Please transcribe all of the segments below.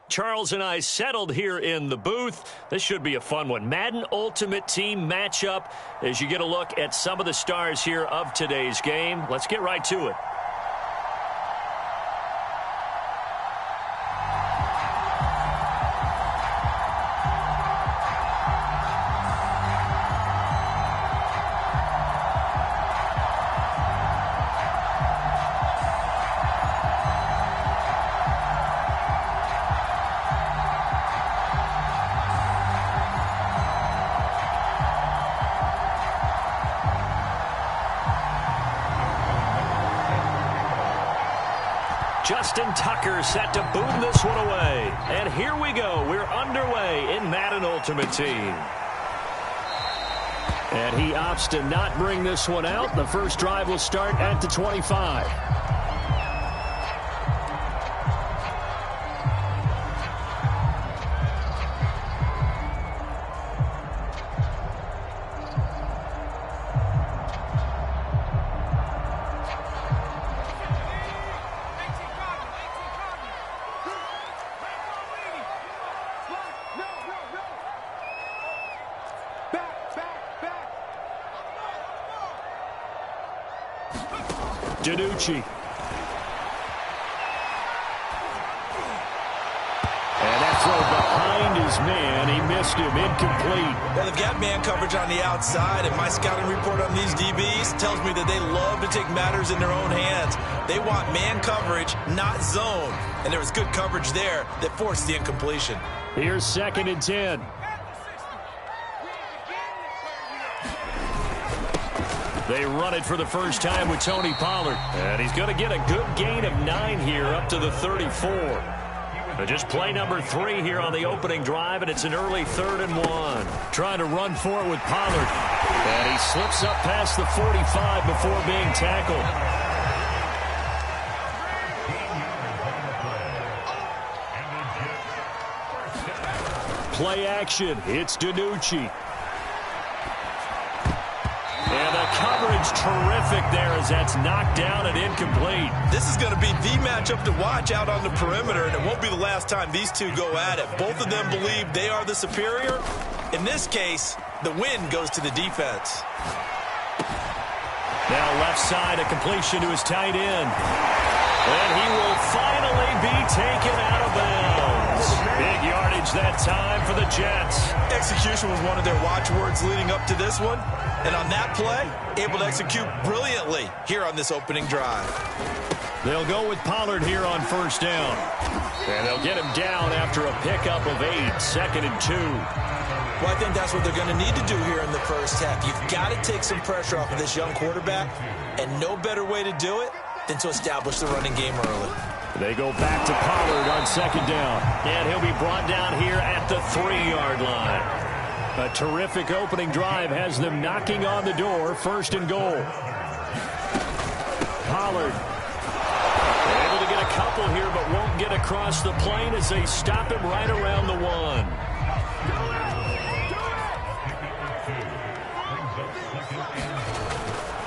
Charles and I settled here in the booth. This should be a fun one. Madden Ultimate Team matchup as you get a look at some of the stars here of today's game. Let's get right to it. Justin Tucker set to boom this one away. And here we go. We're underway in Madden Ultimate Team. And he opts to not bring this one out. The first drive will start at the 25. DiNucci. And that throw behind his man. He missed him. Incomplete. Well, they've got man coverage on the outside, and my scouting report on these DBs tells me that they love to take matters in their own hands. They want man coverage, not zone. And there was good coverage there that forced the incompletion. Here's 2nd and 10. They run it for the first time with Tony Pollard. And he's going to get a good gain of 9 here up to the 34. But just play number 3 here on the opening drive, and it's an early 3rd and 1. Trying to run for it with Pollard. And he slips up past the 45 before being tackled. Play action. It's DiNucci. And the coverage terrific there as that's knocked down and incomplete. This is going to be the matchup to watch out on the perimeter, and it won't be the last time these two go at it. Both of them believe they are the superior. In this case, the win goes to the defense. Now left side, a completion to his tight end. And he will finally be taken out of bounds. Big yardage that time for the Jets. Execution was one of their watchwords leading up to this one. And on that play, able to execute brilliantly here on this opening drive. They'll go with Pollard here on first down. And they'll get him down after a pickup of 8, 2nd and 2. Well, I think that's what they're going to need to do here in the first half. You've got to take some pressure off of this young quarterback, and no better way to do it than to establish the running game early. They go back to Pollard on 2nd down, and he'll be brought down here at the 3-yard line. A terrific opening drive has them knocking on the door, 1st and goal. Pollard able to get a couple here, but won't get across the plane as they stop him right around the 1.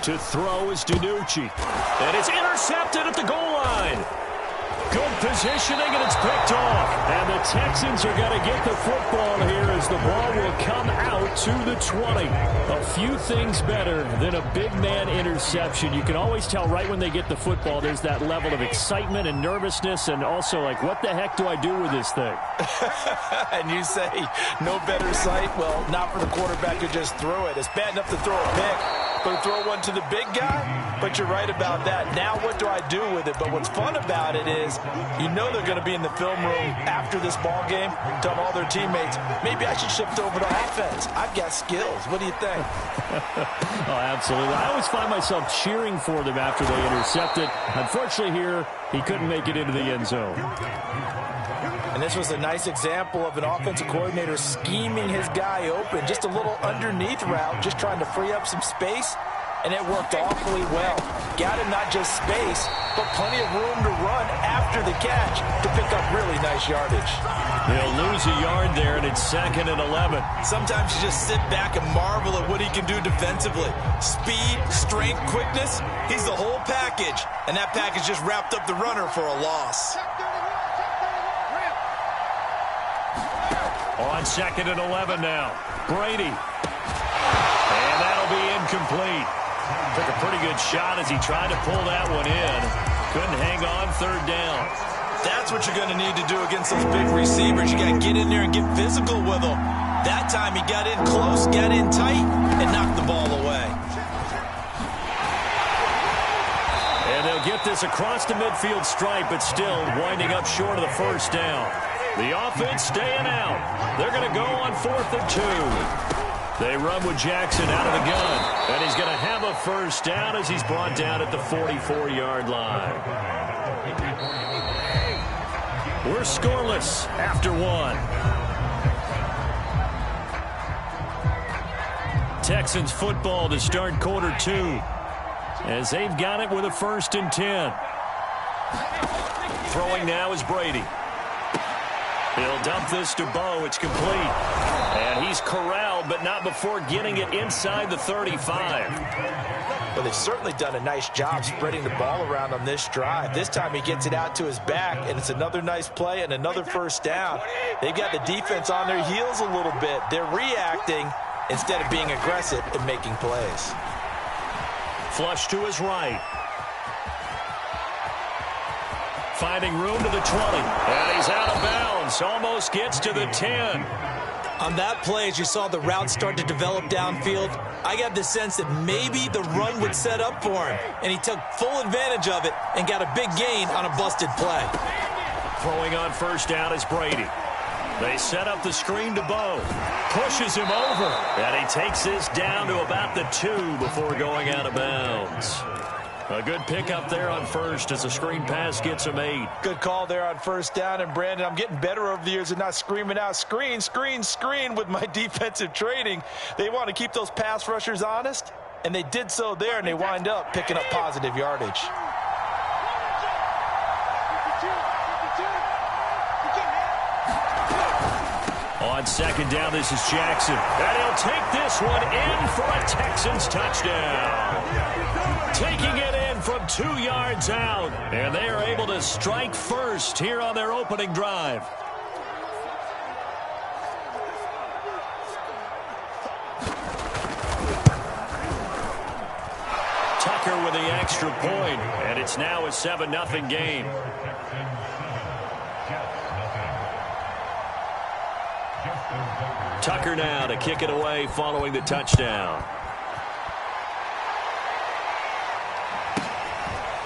To throw is DiNucci. And it's intercepted at the goal line. Good positioning, and it's picked off. And the Texans are going to get the football here as the ball will come out to the 20. A few things better than a big man interception. You can always tell right when they get the football, there's that level of excitement and nervousness, and also like, what the heck do I do with this thing? And you say, no better sight? Well, not for the quarterback who just threw it. It's bad enough to throw a pick. Going to throw one to the big guy, but you're right about that. Now what do I do with it? But what's fun about it is you know they're going to be in the film room after this ball game, tell all their teammates, maybe I should shift over to offense. I've got skills. What do you think? Oh, absolutely. I always find myself cheering for them after they intercept it. Unfortunately here, he couldn't make it into the end zone. And this was a nice example of an offensive coordinator scheming his guy open. Just a little underneath route, just trying to free up some space, and it worked awfully well. Got him not just space, but plenty of room to run after the catch to pick up really nice yardage. They'll lose a yard there, and it's 2nd and 11. Sometimes you just sit back and marvel at what he can do defensively. Speed, strength, quickness, he's the whole package. And that package just wrapped up the runner for a loss. On 2nd and 11 now. Brady. And that'll be incomplete. Took a pretty good shot as he tried to pull that one in. Couldn't hang on 3rd down. That's what you're going to need to do against those big receivers. You got to get in there and get physical with them. That time he got in close, got in tight, and knocked the ball away. And they'll get this across the midfield stripe, but still winding up short of the 1st down. The offense staying out. They're going to go on 4th and 2. They run with Jackson out of the gun. And he's going to have a 1st down as he's brought down at the 44-yard line. We're scoreless after 1. Texans football to start quarter 2. As they've got it with a 1st and 10. Throwing now is Brady. He'll dump this to Bo. It's complete. And he's corralled, but not before getting it inside the 35. Well, they've certainly done a nice job spreading the ball around on this drive. This time he gets it out to his back, and it's another nice play and another 1st down. They've got the defense on their heels a little bit. They're reacting instead of being aggressive and making plays. Flush to his right. Finding room to the 20. And he's out of bounds. Almost gets to the 10. On that play, as you saw the route start to develop downfield, I got the sense that maybe the run would set up for him. And he took full advantage of it and got a big gain on a busted play. Throwing on 1st down is Brady. They set up the screen to Bo. Pushes him over. And he takes this down to about the 2 before going out of bounds. A good pickup there on 1st as the screen pass gets him 8. Good call there on 1st down. And, Brandon, I'm getting better over the years of not screaming out, screen, screen, screen with my defensive training. They want to keep those pass rushers honest, and they did so there, and they wind up picking up positive yardage. On 2nd down, this is Jackson. And he'll take this one in for a Texans touchdown. Taking it in from 2 yards out. And they are able to strike first here on their opening drive. Tucker with the extra point. And it's now a 7-0 game. Tucker now to kick it away following the touchdown.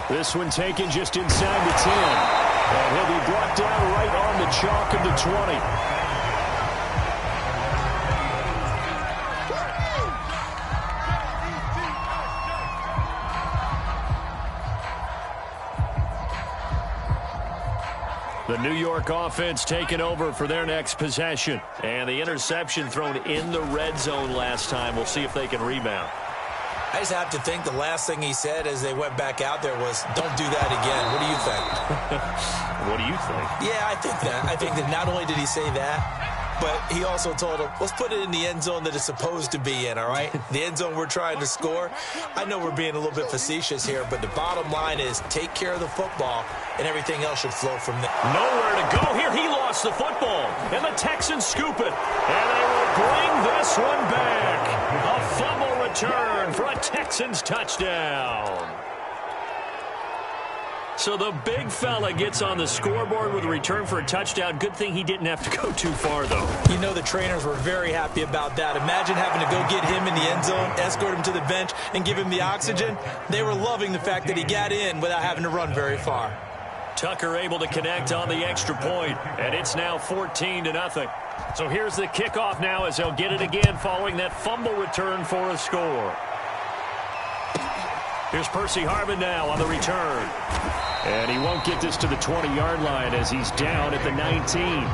This one taken just inside the 10. And he'll be brought down right on the chalk of the 20. The New York offense taking over for their next possession. And the interception thrown in the red zone last time. We'll see if they can rebound. I just have to think the last thing he said as they went back out there was, don't do that again. What do you think? What do you think? Yeah, I think that. I think that not only did he say that, but he also told him, let's put it in the end zone that it's supposed to be in, all right? The end zone we're trying to score. I know we're being a little bit facetious here, but the bottom line is take care of the football, and everything else should flow from there. Nowhere to go here. He lost the football, and the Texans scoop it. And they will bring this one back. A fumble return for a Texans touchdown. So the big fella gets on the scoreboard with a return for a touchdown. Good thing he didn't have to go too far, though. You know the trainers were very happy about that. Imagine having to go get him in the end zone, escort him to the bench, and give him the oxygen. They were loving the fact that he got in without having to run very far. Tucker able to connect on the extra point, and it's now 14-0. So here's the kickoff now as they'll get it again following that fumble return for a score. Here's Percy Harvin now on the return. And he won't get this to the 20-yard line as he's down at the 19.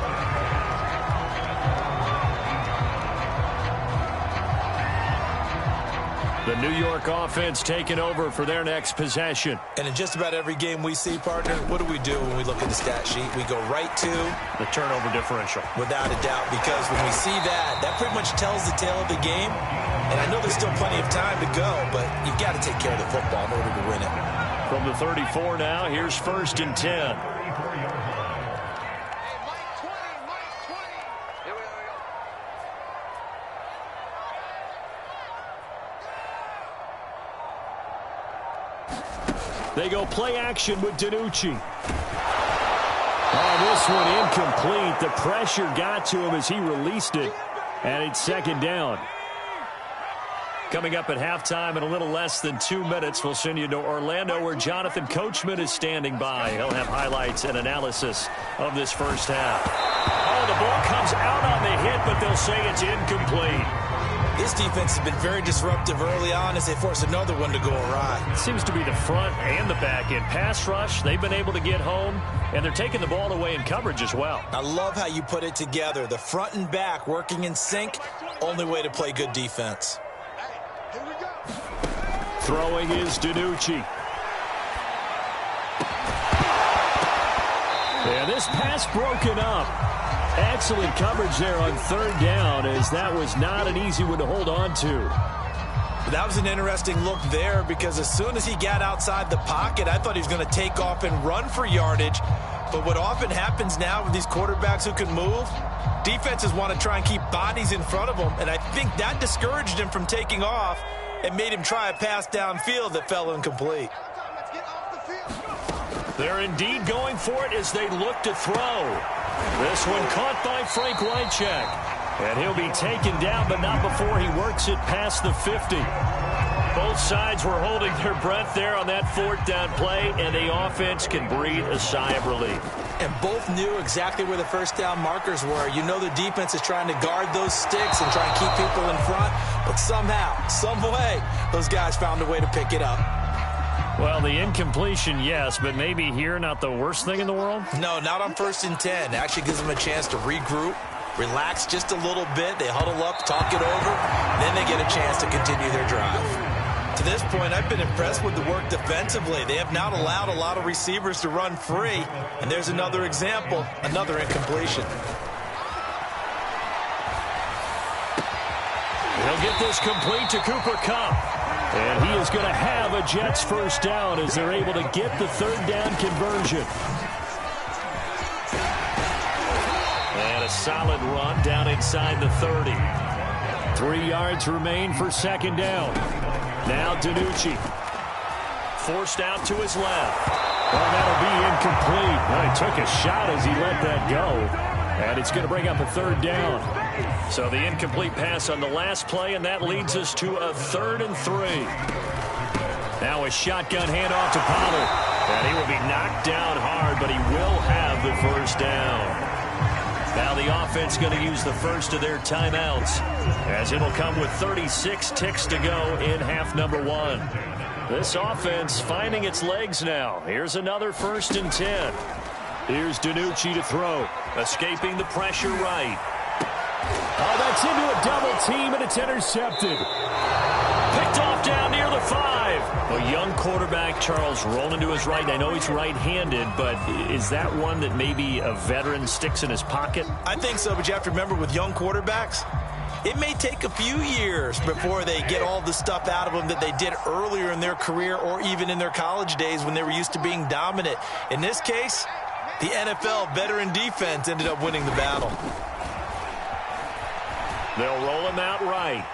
The New York offense taking over for their next possession. And in just about every game we see, partner, what do we do when we look at the stat sheet? We go right to the turnover differential. Without a doubt, because when we see that, that pretty much tells the tale of the game. And I know there's still plenty of time to go, but you've got to take care of the football in order to win it. From the 34 now, here's 1st and 10. They go play action with DiNucci. Oh, this one incomplete. The pressure got to him as he released it. And it's second down. Coming up at halftime in a little less than 2 minutes, we'll send you to Orlando where Jonathan Coachman is standing by. He'll have highlights and analysis of this first half. Oh, the ball comes out on the hit, but they'll say it's incomplete. This defense has been very disruptive early on as they force another one to go awry. It seems to be the front and the back end. Pass rush, they've been able to get home, and they're taking the ball away in coverage as well. I love how you put it together. The front and back working in sync, only way to play good defense. Throwing is DiNucci. And this pass broken up. Excellent coverage there on third down, as that was not an easy one to hold on to. That was an interesting look there because as soon as he got outside the pocket, I thought he was going to take off and run for yardage. But what often happens now with these quarterbacks who can move, defenses want to try and keep bodies in front of them, and I think that discouraged him from taking off and made him try a pass downfield that fell incomplete. They're indeed going for it as they look to throw. This one caught by Frank Wycheck. And he'll be taken down, but not before he works it past the 50. Both sides were holding their breath there on that fourth down play, and the offense can breathe a sigh of relief. And both knew exactly where the first down markers were. You know the defense is trying to guard those sticks and try and keep people in front, but somehow, some way, those guys found a way to pick it up. Well, the incompletion, yes, but maybe here not the worst thing in the world? No, not on 1st and 10. It actually gives them a chance to regroup, relax just a little bit. They huddle up, talk it over, then they get a chance to continue their drive. To this point, I've been impressed with the work defensively. They have not allowed a lot of receivers to run free, and there's another example, another incompletion. He'll get this complete to Cooper Kupp. And he is going to have a Jets first down as they're able to get the third down conversion. And a solid run down inside the 30. 3 yards remain for second down. Now DiNucci. Forced out to his left. Well, that'll be incomplete. Well, he took a shot as he let that go. And it's going to bring up a third down. So the incomplete pass on the last play, and that leads us to a 3rd and 3. Now a shotgun handoff to Pollard. And he will be knocked down hard, but he will have the first down. Now the offense going to use the first of their timeouts, as it'll come with 36 ticks to go in half number 1. This offense finding its legs now. Here's another 1st and 10. Here's DiNucci to throw. Escaping the pressure right. Oh, that's into a double team, and it's intercepted. Picked off down near the 5. A young quarterback, Charles, rolling to his right. I know he's right-handed, but is that one that maybe a veteran sticks in his pocket? I think so, but you have to remember with young quarterbacks, it may take a few years before they get all the stuff out of them that they did earlier in their career or even in their college days when they were used to being dominant. In this case, the NFL veteran defense ended up winning the battle. They'll roll him out right.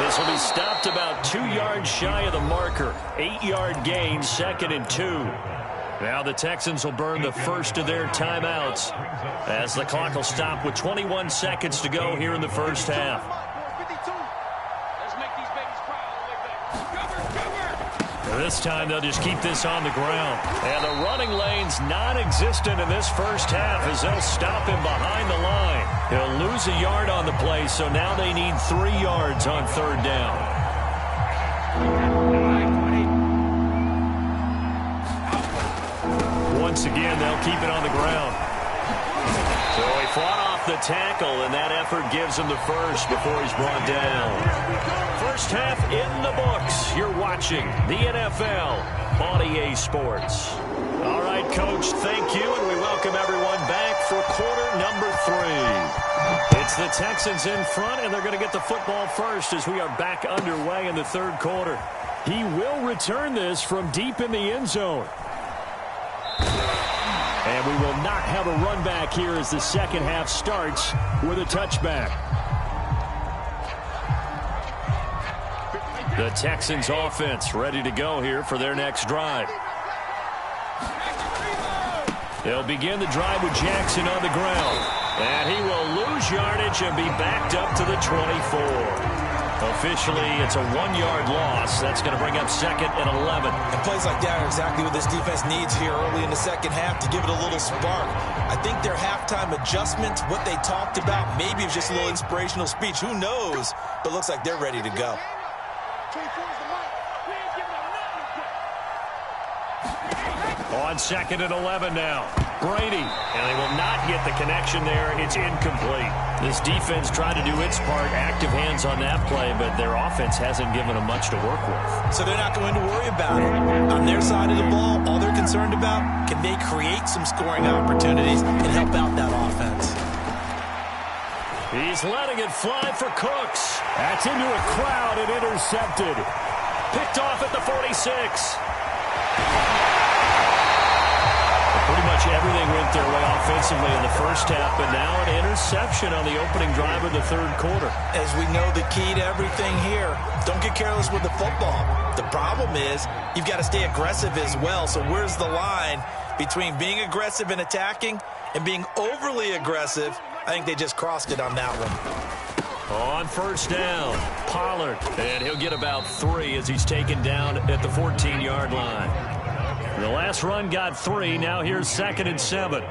This will be stopped about 2 yards shy of the marker. 8-yard gain, 2nd and 2. Now the Texans will burn the first of their timeouts as the clock will stop with 21 seconds to go here in the first half. This time they'll just keep this on the ground. And the running lane's non-existent in this first half as they'll stop him behind the line. He'll lose a yard on the play, so now they need 3 yards on third down. Once again, they'll keep it on the ground. So he fought off the tackle, and that effort gives him the first before he's brought down. First half in the books. You're watching the NFL on EA Sports. All right, Coach, thank you, and we welcome everyone back for quarter number 3. It's the Texans in front, and they're going to get the football first as we are back underway in the third quarter. He will return this from deep in the end zone. And we will not have a run back here as the second half starts with a touchback. The Texans offense ready to go here for their next drive. They'll begin the drive with Jackson on the ground. And he will lose yardage and be backed up to the 24. Officially, it's a 1-yard loss. That's going to bring up 2nd and 11. And plays like that are exactly what this defense needs here early in the second half to give it a little spark. I think their halftime adjustment, what they talked about, maybe it was just a little inspirational speech. Who knows? But looks like they're ready to go. On 2nd and 11 now. Brady, and they will not get the connection there. It's incomplete. This defense tried to do its part, active hands on that play, but their offense hasn't given them much to work with. So they're not going to worry about it. On their side of the ball, all they're concerned about, can they create some scoring opportunities and help out that offense? He's letting it fly for Cooks. That's into a crowd and intercepted. Picked off at the 46. Pretty much everything went their way offensively in the first half, but now an interception on the opening drive of the third quarter. As we know, the key to everything here, don't get careless with the football. The problem is you've got to stay aggressive as well. So where's the line between being aggressive and attacking and being overly aggressive? I think they just crossed it on that one. On first down, Pollard, and he'll get about 3 as he's taken down at the 14-yard line. The last run got 3. Now here's 2nd and 7.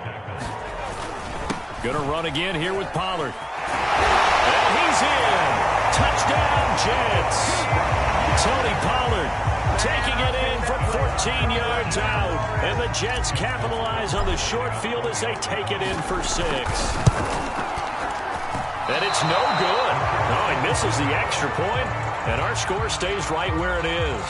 Going to run again here with Pollard. And he's in. Touchdown, Jets. Tony Pollard taking it in from 14 yards out. And the Jets capitalize on the short field as they take it in for 6. And it's no good. No, he misses the extra point, and our score stays right where it is.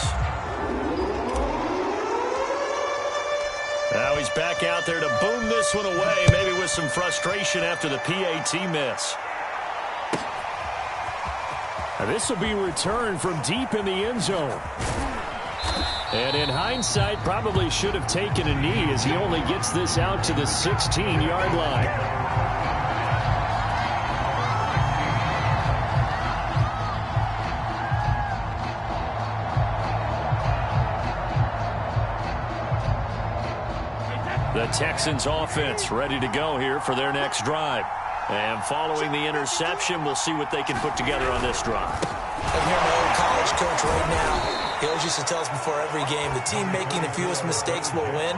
Now he's back out there to boom this one away, maybe with some frustration after the PAT miss. Now this will be returned from deep in the end zone. And in hindsight, probably should have taken a knee as he only gets this out to the 16-yard line. The Texans offense ready to go here for their next drive. And following the interception, we'll see what they can put together on this drive. I'm here my old college coach right now. He always used to tell us before every game, the team making the fewest mistakes will win.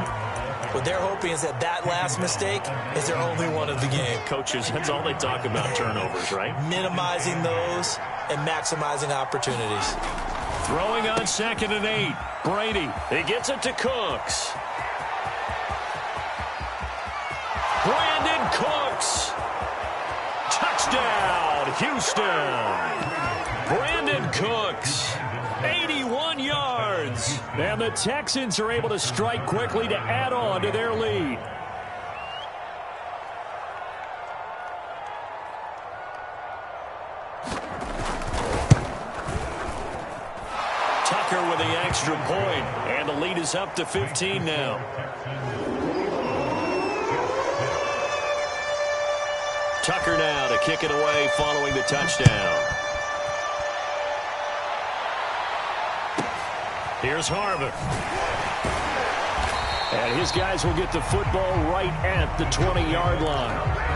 What they're hoping is that that last mistake is their only one of the game. Coaches, that's all they talk about, turnovers, right? Minimizing those and maximizing opportunities. Throwing on 2nd and 8. Brady, he gets it to Cooks. Brandon Cooks. Touchdown, Houston. Brandon Cooks, 81 yards. And the Texans are able to strike quickly to add on to their lead. Tucker with the extra point, and the lead is up to 15 now. Tucker now to kick it away following the touchdown. Here's Harvin. And his guys will get the football right at the 20-yard line.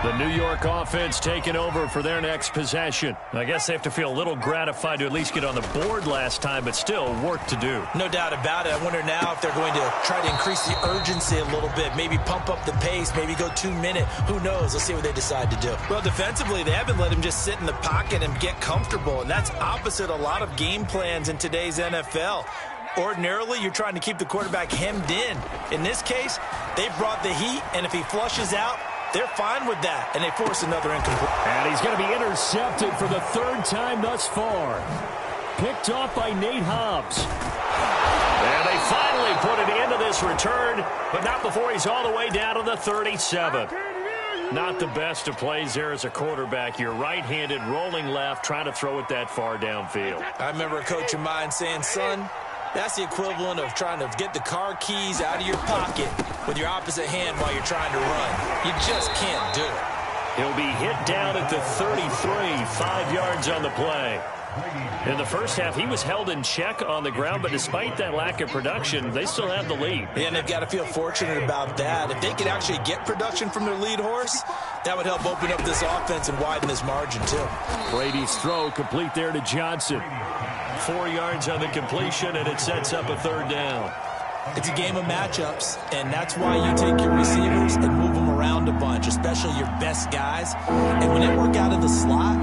The New York offense taking over for their next possession. I guess they have to feel a little gratified to at least get on the board last time, but still work to do. No doubt about it. I wonder now if they're going to try to increase the urgency a little bit, maybe pump up the pace, maybe go 2-minute. Who knows? Let's see what they decide to do. Well, defensively, they haven't let him just sit in the pocket and get comfortable, and that's opposite a lot of game plans in today's NFL. Ordinarily, you're trying to keep the quarterback hemmed in. In this case, they brought the heat, and if he flushes out, they're fine with that, and they force another incomplete. And he's going to be intercepted for the 3rd time thus far. Picked off by Nate Hobbs. And they finally put it into this return, but not before he's all the way down to the 37. Not the best of plays there as a quarterback. You're right-handed, rolling left, trying to throw it that far downfield. I remember a coach of mine saying, son, that's the equivalent of trying to get the car keys out of your pocket with your opposite hand while you're trying to run. You just can't do it. He'll be hit down at the 33, 5 yards on the play. In the first half, he was held in check on the ground, but despite that lack of production, they still have the lead. And they've got to feel fortunate about that. If they could actually get production from their lead horse, that would help open up this offense and widen this margin, too. Brady's throw complete there to Johnson. 4 yards on the completion, and it sets up a third down. It's a game of matchups, and that's why you take your receivers and move them around a bunch, especially your best guys. And when they work out of the slot,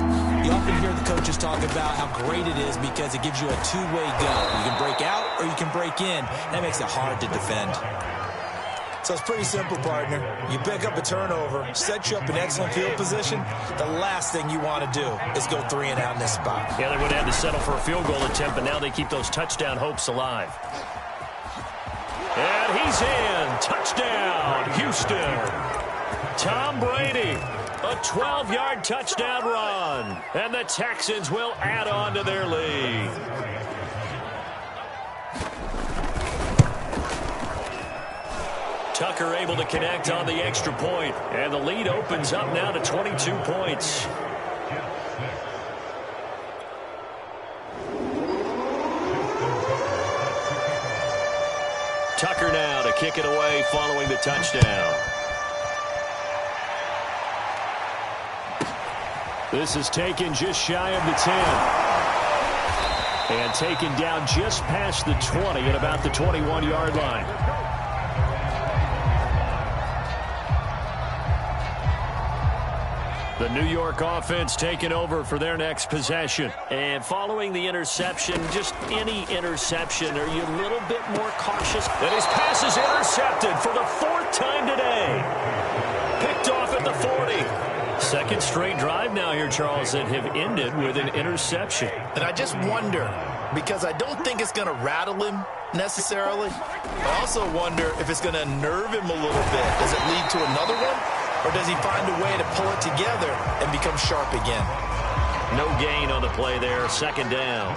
you often hear the coaches talk about how great it is because it gives you a two-way go. You can break out or you can break in. That makes it hard to defend. So it's pretty simple, partner. You pick up a turnover, set you up in excellent field position. The last thing you want to do is go 3 and out in this spot. Yeah, they would have to settle for a field goal attempt, but now they keep those touchdown hopes alive. And he's in. Touchdown, Houston. Tom Brady, a 12-yard touchdown run. And the Texans will add on to their lead. Tucker able to connect on the extra point. And the lead opens up now to 22 points. Tucker now to kick it away following the touchdown. This is taken just shy of the 10. And taken down just past the 20 at about the 21-yard line. The New York offense taking over for their next possession. And following the interception, just any interception, are you a little bit more cautious? And his pass is intercepted for the 4th time today. Picked off at the 40. Second straight drive now here, Charles, that have ended with an interception. And I just wonder, because I don't think it's going to rattle him necessarily. I also wonder if it's going to unnerve him a little bit. Does it lead to another one? Or does he find a way to pull it together and become sharp again? No gain on the play there. Second down.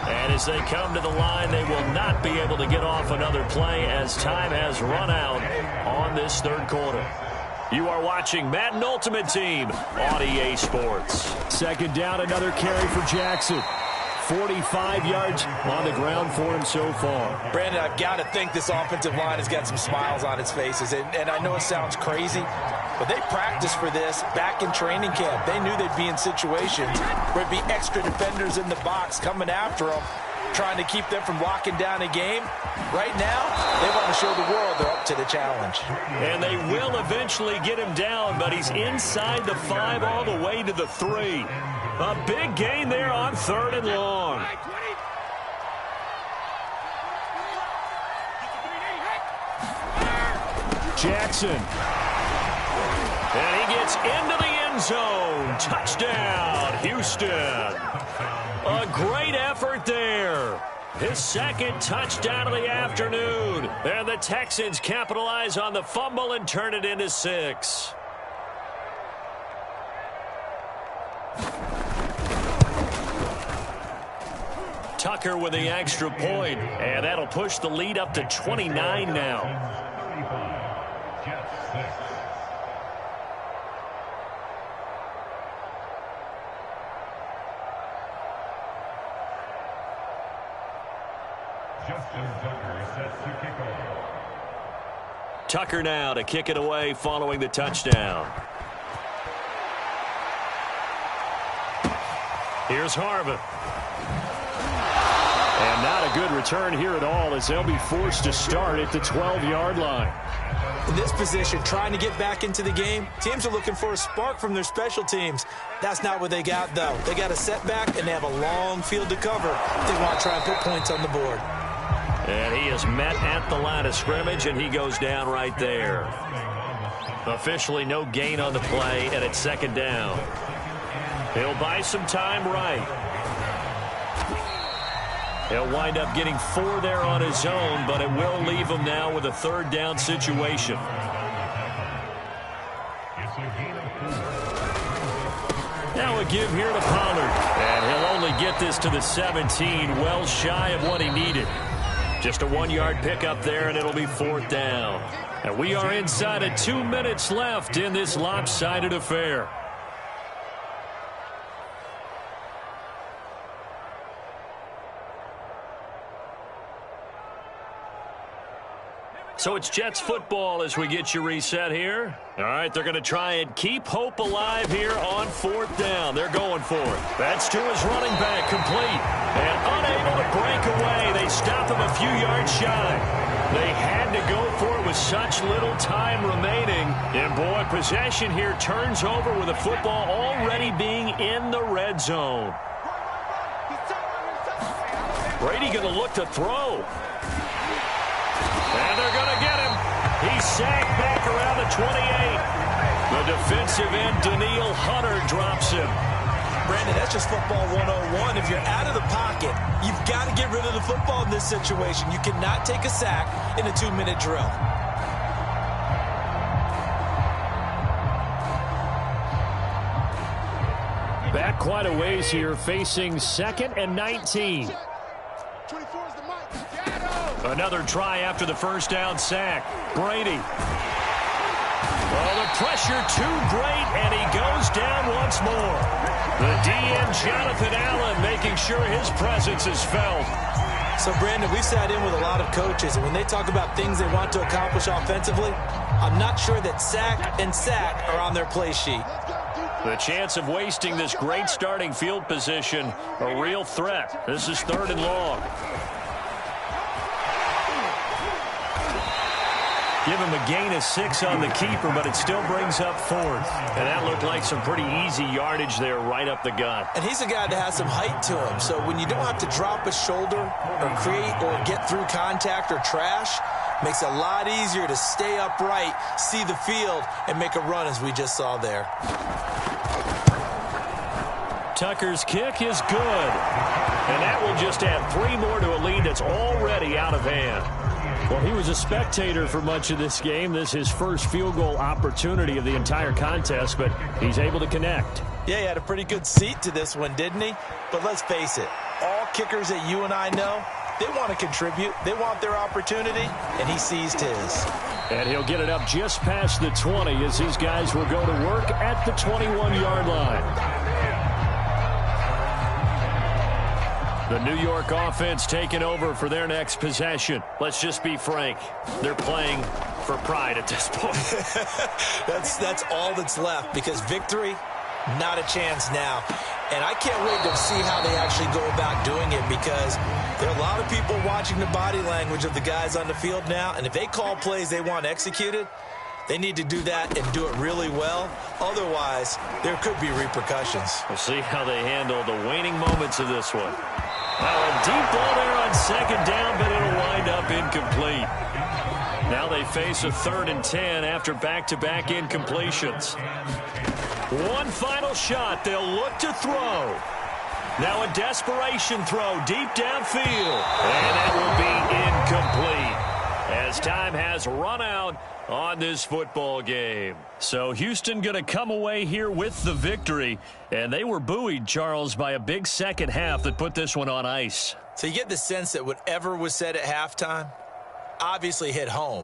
And as they come to the line, they will not be able to get off another play as time has run out on this third quarter. You are watching Madden Ultimate Team on EA Sports. Second down, another carry for Jackson. 45 yards on the ground for him so far. Brandon, I've got to think this offensive line has got some smiles on its faces. And I know it sounds crazy, but they practiced for this back in training camp. They knew they'd be in situations where it'd be extra defenders in the box coming after them, trying to keep them from locking down a game. Right now, they want to show the world they're up to the challenge. And they will eventually get him down, but he's inside the 5 all the way to the 3. A big gain there on 3rd and long. Jackson. And he gets into the end zone. Touchdown, Houston. A great effort there. His second touchdown of the afternoon. And the Texans capitalize on the fumble and turn it into 6. Tucker with the extra point, and that'll push the lead up to 29 now. Tucker now to kick it away following the touchdown. Here's Harvin. And not a good return here at all as they'll be forced to start at the 12-yard line. In this position, trying to get back into the game, teams are looking for a spark from their special teams. That's not what they got, though. They got a setback, and they have a long field to cover if they want to try and put points on the board. And he is met at the line of scrimmage, and he goes down right there. Officially no gain on the play, and it's second down. He'll buy some time right. He'll wind up getting 4 there on his own, but it will leave him now with a third down situation. Now a give here to Pollard. And he'll only get this to the 17, well shy of what he needed. Just a 1-yard pickup there, and it'll be 4th down. And we are inside of 2 minutes left in this lopsided affair. So it's Jets football as we get you reset here. All right, they're going to try and keep hope alive here on 4th down. They're going for it. That's to his running back, complete. And unable to break away. They stop him a few yards shy. They had to go for it with such little time remaining. And, boy, possession here turns over with the football already being in the red zone. Brady going to look to throw. And they're going to get him. He's sacked back around the 28. The defensive end, Danielle Hunter, drops him. Brandon, that's just football 101. If you're out of the pocket, you've got to get rid of the football in this situation. You cannot take a sack in a 2-minute drill. Back quite a ways here, facing 2nd and 19. Another try after the first down sack. Brady. Oh, the pressure too great, and he goes down once more. The DM, Jonathan Allen, making sure his presence is felt. So, Brandon, we sat in with a lot of coaches, and when they talk about things they want to accomplish offensively, I'm not sure that sack and sack are on their play sheet. The chance of wasting this great starting field position, a real threat. This is 3rd and long. Give him a gain of 6 on the keeper, but it still brings up 4th. And that looked like some pretty easy yardage there right up the gut. And he's a guy that has some height to him. So when you don't have to drop a shoulder or create or get through contact or trash, makes it a lot easier to stay upright, see the field, and make a run as we just saw there. Tucker's kick is good. And that will just add 3 more to a lead that's already out of hand. Well, he was a spectator for much of this game. This is his first field goal opportunity of the entire contest, but he's able to connect. Yeah, he had a pretty good seat to this one, didn't he? But let's face it, all kickers that you and I know, they want to contribute. They want their opportunity, and he seized his. And he'll get it up just past the 20 as these guys will go to work at the 21-yard line. The New York offense taking over for their next possession. Let's just be frank. They're playing for pride at this point. That's all that's left, because victory, not a chance now. And I can't wait to see how they actually go about doing it, because there are a lot of people watching the body language of the guys on the field now, and if they call plays they want executed, they need to do that and do it really well. Otherwise, there could be repercussions. We'll see how they handle the waning moments of this one. Well, a deep ball there on 2nd down, but it'll wind up incomplete. Now they face a 3rd and 10 after back-to-back incompletions. One final shot. They'll look to throw. Now a desperation throw deep downfield. And that will be incomplete as time has run out on this football game. So Houston going to come away here with the victory. And they were buoyed, Charles, by a big second half that put this one on ice. So you get the sense that whatever was said at halftime obviously hit home.